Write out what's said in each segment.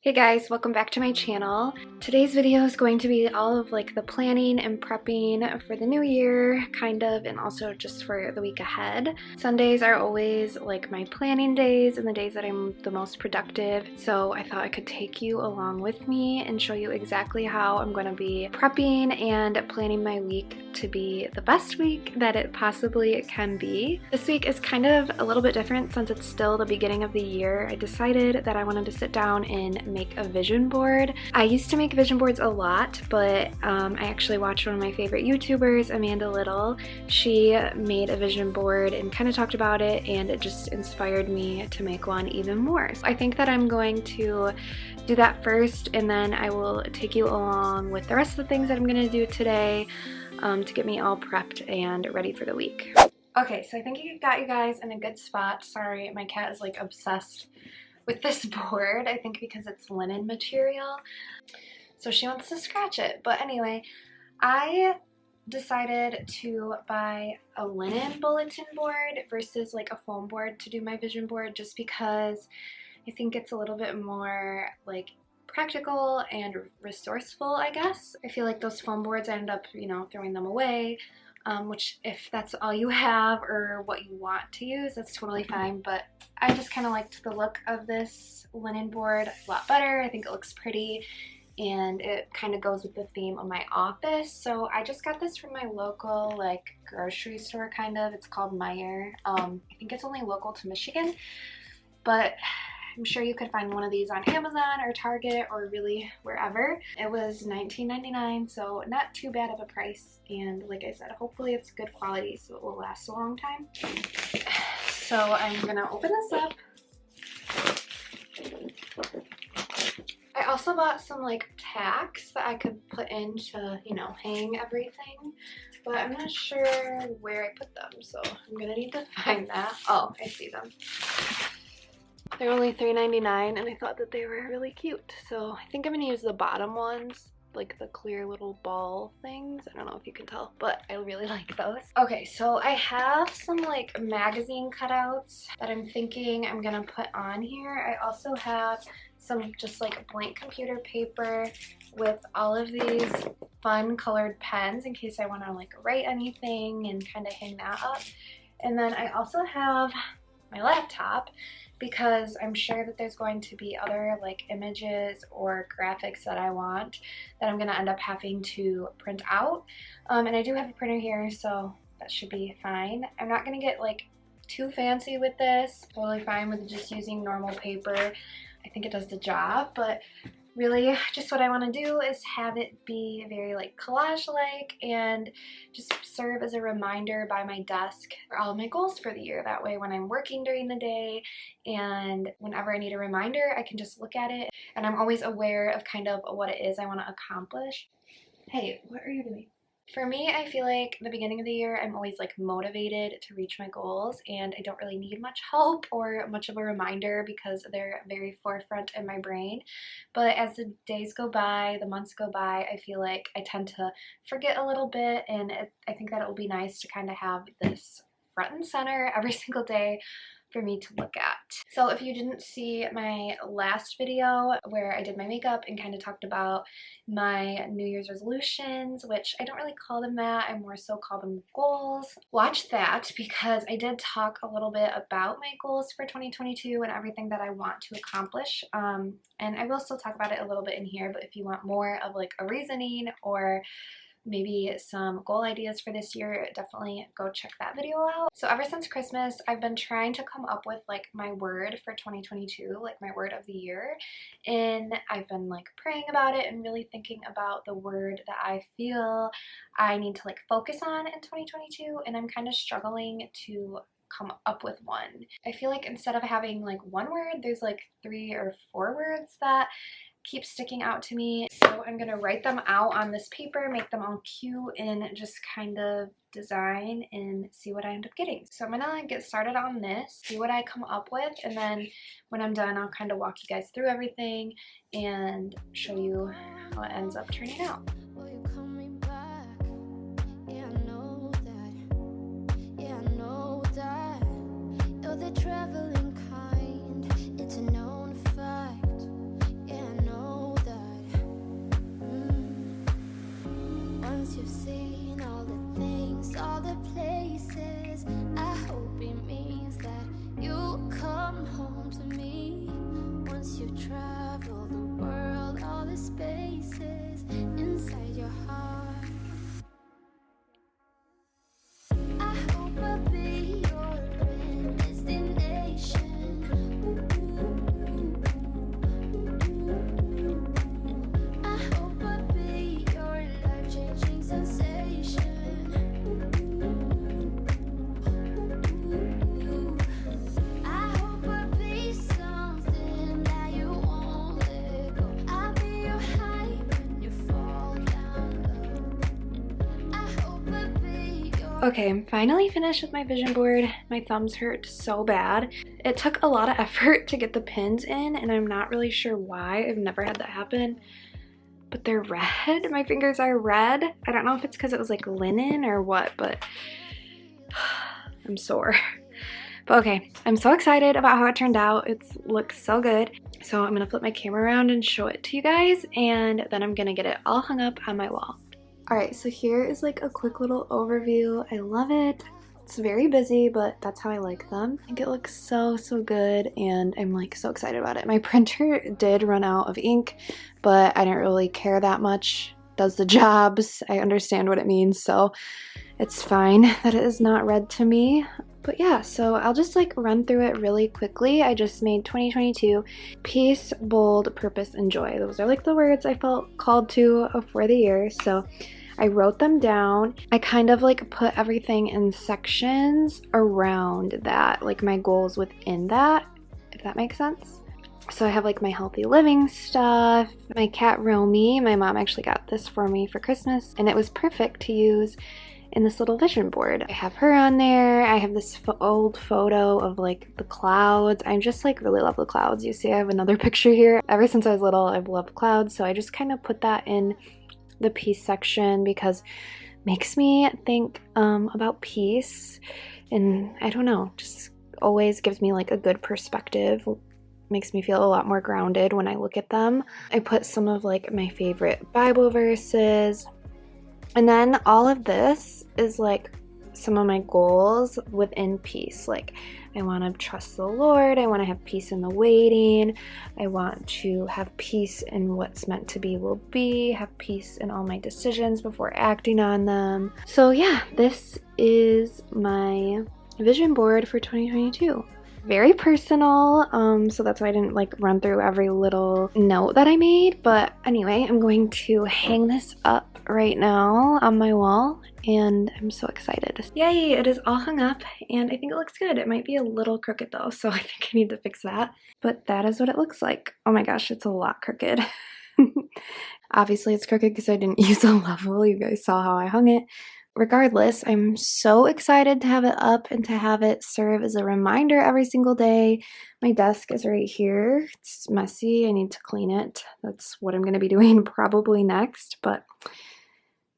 Hey guys, welcome back to my channel. Today's video is going to be all of like the planning and prepping for the new year, kind of, and also just for the week ahead. Sundays are always like my planning days and the days that I'm the most productive, so I thought I could take you along with me and show you exactly how I'm going to be prepping and planning my week to be the best week that it possibly can be. This week is kind of a little bit different since it's still the beginning of the year. I decided that I wanted to sit down and make a vision board. I used to make vision boards a lot, but I actually watched one of my favorite YouTubers, Amanda Little. She made a vision board and kind of talked about it, and it just inspired me to make one even more. So I think that I'm going to do that first, and then I will take you along with the rest of the things that I'm going to do today to get me all prepped and ready for the week. Okay, so I think I got you guys in a good spot. Sorry, my cat is like obsessed with this board, I think because it's linen material, so she wants to scratch it. But anyway, I decided to buy a linen bulletin board versus like a foam board to do my vision board, just because I think it's a little bit more like practical and resourceful, I guess. I feel like those foam boards, I end up, throwing them away, which if that's all you have or what you want to use, that's totally fine. But I just kind of liked the look of this linen board a lot better. I think it looks pretty and it kind of goes with the theme of my office. So I just got this from my local like grocery store kind of. It's called Meijer. I think it's only local to Michigan, but I'm sure you could find one of these on Amazon or Target or really wherever. It was $19.99, so not too bad of a price. And like I said, hopefully it's good quality so it will last a long time. So I'm gonna open this up. I also bought some like tacks that I could put in to, hang everything, but I'm not sure where I put them, so I'm gonna need to find that. Oh, I see them. They're only $3.99 and I thought that they were really cute. So I think I'm going to use the bottom ones, like the clear little ball things. I don't know if you can tell, but I really like those. Okay, so I have some like magazine cutouts that I'm thinking I'm going to put on here. I also have some just like blank computer paper with all of these fun colored pens in case I want to like write anything and kind of hang that up. And then I also have my laptop, because I'm sure that there's going to be other like images or graphics that I want that I'm going to end up having to print out. And I do have a printer here, so that should be fine. I'm not going to get like too fancy with this. Totally fine with just using normal paper. I think it does the job, but really just what I want to do is have it be very like collage-like and just serve as a reminder by my desk for all of my goals for the year. That way when I'm working during the day and whenever I need a reminder, I can just look at it and I'm always aware of kind of what it is I want to accomplish. Hey, what are you doing? For me, I feel like the beginning of the year, I'm always like motivated to reach my goals and I don't really need much help or much of a reminder because they're very forefront in my brain. But as the days go by, the months go by, I feel like I tend to forget a little bit, and I think that it will be nice to kind of have this front and center every single day for me to look at. So if you didn't see my last video where I did my makeup and kind of talked about my New Year's resolutions, which I don't really call them that, I more so call them goals, watch that because I did talk a little bit about my goals for 2022 and everything that I want to accomplish. And I will still talk about it a little bit in here, but if you want more of like a reasoning or maybe some goal ideas for this year, definitely go check that video out. So ever since Christmas, I've been trying to come up with like my word for 2022, like my word of the year. And I've been like praying about it and really thinking about the word that I feel I need to like focus on in 2022. And I'm kind of struggling to come up with one. I feel like instead of having like one word, there's like 3 or 4 words that keep sticking out to me. So I'm gonna write them out on this paper, make them all cute, and just kind of design and see what I end up getting. So I'm gonna get started on this, see what I come up with, and then when I'm done, I'll kind of walk you guys through everything and show you how it ends up turning out. Traveling kind, it's a known fact. Yeah, Okay, I'm finally finished with my vision board. My thumbs hurt so bad. It took a lot of effort to get the pins in, and I'm not really sure why. I've never had that happen, but they're red. My fingers are red. I don't know if it's because it was like linen or what, but I'm sore. But okay, I'm so excited about how it turned out. It looks so good. So I'm gonna flip my camera around and show it to you guys, and then I'm gonna get it all hung up on my wall. Alright, so here is like a quick little overview. I love it. It's very busy, but that's how I like them. I think it looks so good, and I'm like so excited about it. My printer did run out of ink, but I didn't really care that much. Does the jobs. I understand what it means, so it's fine that it is not red to me. But yeah, so I'll just like run through it really quickly. I just made 2022 peace, bold, purpose, and joy. Those are like the words I felt called to for the year. So I wrote them down. I kind of like put everything in sections around that, like my goals within that, if that makes sense. So I have like my healthy living stuff, my cat Romy. My mom actually got this for me for Christmas, and it was perfect to use in this little vision board. I have her on there. I have this old photo of like the clouds. I just like really love the clouds. You see I have another picture here. Ever since I was little, I've loved clouds, so I just kind of put that in the peace section because it makes me think about peace, and I don't know, just always gives me like a good perspective. Makes me feel a lot more grounded when I look at them. I put some of like my favorite Bible verses, and then all of this is like some of my goals within peace. Like I want to trust the Lord. I want to have peace in the waiting. I want to have peace in what's meant to be will be, have peace in all my decisions before acting on them. So yeah, this is my vision board for 2022. Very personal, so that's why I didn't like run through every little note that I made. But anyway, I'm going to hang this up right now on my wall, and I'm so excited. Yay, it is all hung up, and I think it looks good. It might be a little crooked though, so I think I need to fix that. But that is what it looks like. Oh my gosh, it's a lot crooked. Obviously it's crooked because I didn't use a level. You guys saw how I hung it. Regardless, I'm so excited to have it up and to have it serve as a reminder every single day. My desk is right here. It's messy. I need to clean it. That's what I'm going to be doing probably next, but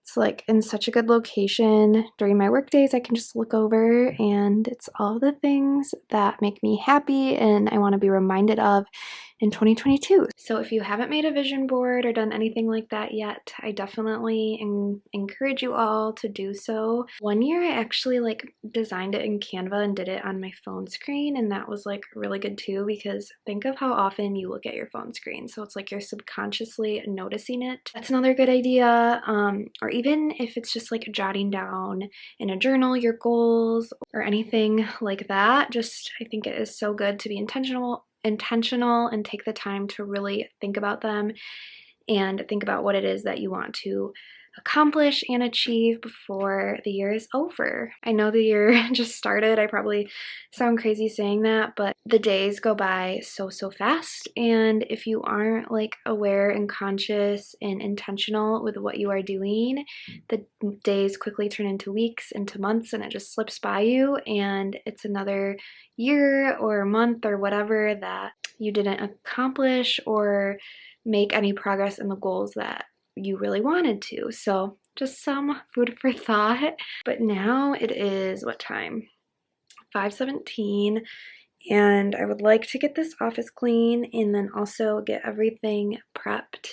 it's like in such a good location. During my work days, I can just look over, and it's all the things that make me happy and I want to be reminded of in 2022. So if you haven't made a vision board or done anything like that yet, I definitely encourage you all to do so. One year I actually like designed it in Canva and did it on my phone screen, and that was like really good too, because think of how often you look at your phone screen. So it's like you're subconsciously noticing it. That's another good idea. Or even if it's just like jotting down in a journal your goals or anything like that, just I think it is so good to be intentional and take the time to really think about them and think about what it is that you want to accomplish and achieve before the year is over. I know the year just started. I probably sound crazy saying that, but the days go by so fast, and if you aren't like aware and conscious and intentional with what you are doing, the days quickly turn into weeks, into months, and it just slips by you, and it's another year or month or whatever that you didn't accomplish or make any progress in the goals that you really wanted to. So just some food for thought. But now it is what time? 5:17, and I would like to get this office clean and then also get everything prepped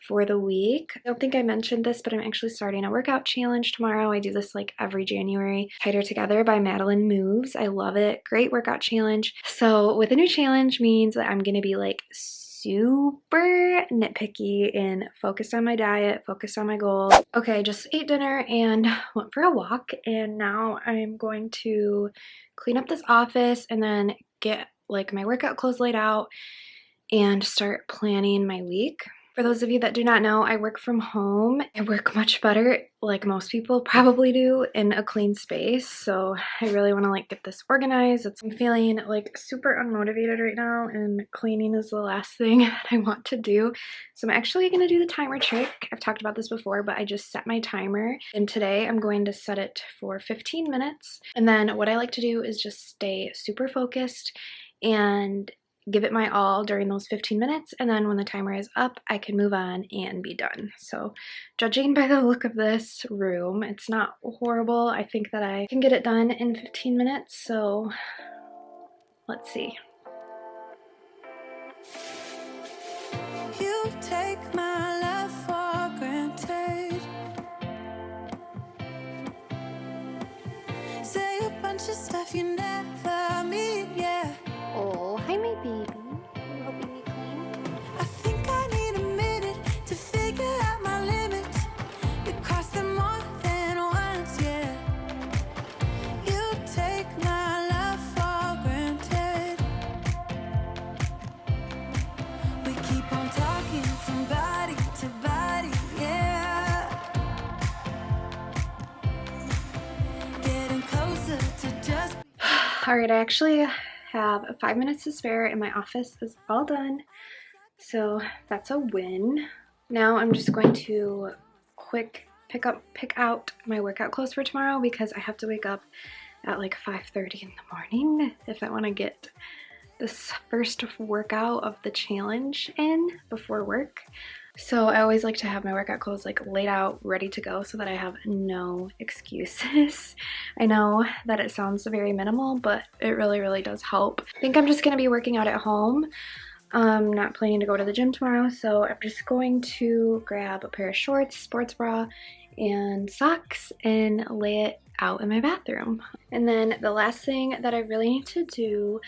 for the week. I don't think I mentioned this, but I'm actually starting a workout challenge tomorrow. I do this like every January. Tighter Together by Madeline Moves. I love it. Great workout challenge. So with a new challenge means that I'm gonna be like super nitpicky and focused on my diet, focused on my goals. Okay, just ate dinner and went for a walk, and now I'm going to clean up this office and then get like my workout clothes laid out and start planning my week For those of you that do not know, I work from home. I work much better, like most people probably do, in a clean space. So I really want to like get this organized. I'm feeling like super unmotivated right now, and cleaning is the last thing that I want to do. So I'm actually going to do the timer trick. I've talked about this before, but I just set my timer, and today I'm going to set it for 15 minutes. And then what I like to do is just stay super focused and give it my all during those 15 minutes, and then when the timer is up, I can move on and be done. So judging by the look of this room, it's not horrible. I think that I can get it done in 15 minutes, so let's see. You take my love for granted. Say a bunch of stuff you never mean, yeah. Oh, hi my baby. You helping me clean? I think I need a minute to figure out my limits. You cross them more than once, yeah. You take my love for granted. We keep on talking from body to body, yeah. Getting closer to just Alright, I actually have 5 minutes to spare and my office is all done. So that's a win. Now I'm just going to quick pick out my workout clothes for tomorrow because I have to wake up at like 5:30 in the morning if I want to get this first workout of the challenge in before work. So I always like to have my workout clothes like laid out, ready to go so that I have no excuses. I know that it sounds very minimal, but it really, really does help. I think I'm just gonna be working out at home. I'm not planning to go to the gym tomorrow, so I'm just going to grab a pair of shorts, sports bra, and socks and lay it out in my bathroom. And then the last thing that I really need to do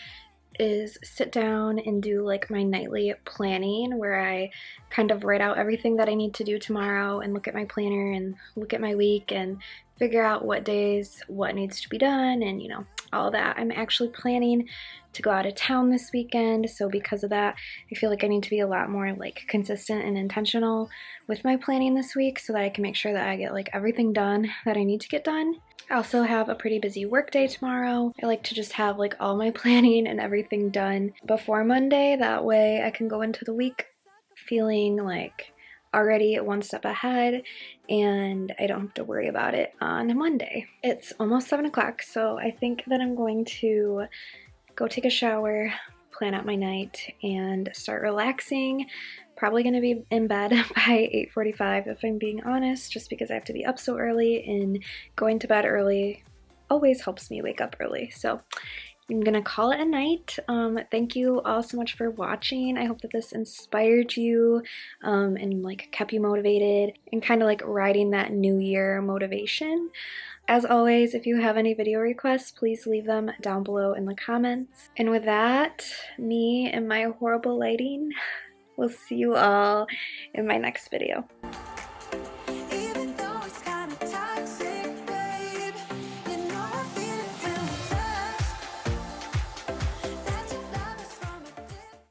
is sit down and do like my nightly planning where I kind of write out everything that I need to do tomorrow and look at my planner and look at my week and figure out what days what needs to be done and, you know, all that. I'm actually planning to go out of town this weekend, so because of that I feel like I need to be a lot more like consistent and intentional with my planning this week so that I can make sure that I get like everything done that I need to get done. I also have a pretty busy work day tomorrow. I like to just have like all my planning and everything done before Monday. That way I can go into the week feeling like already one step ahead and I don't have to worry about it on Monday. It's almost 7 o'clock, so I think that I'm going to go take a shower, plan out my night, and start relaxing. Probably going to be in bed by 8:45 if I'm being honest, just because I have to be up so early, and going to bed early always helps me wake up early. So I'm gonna call it a night. Thank you all so much for watching. I hope that this inspired you and like kept you motivated and kind of like riding that new year motivation. As always, if you have any video requests, please leave them down below in the comments. And with that, me and my horrible lighting, we'll see you all in my next video.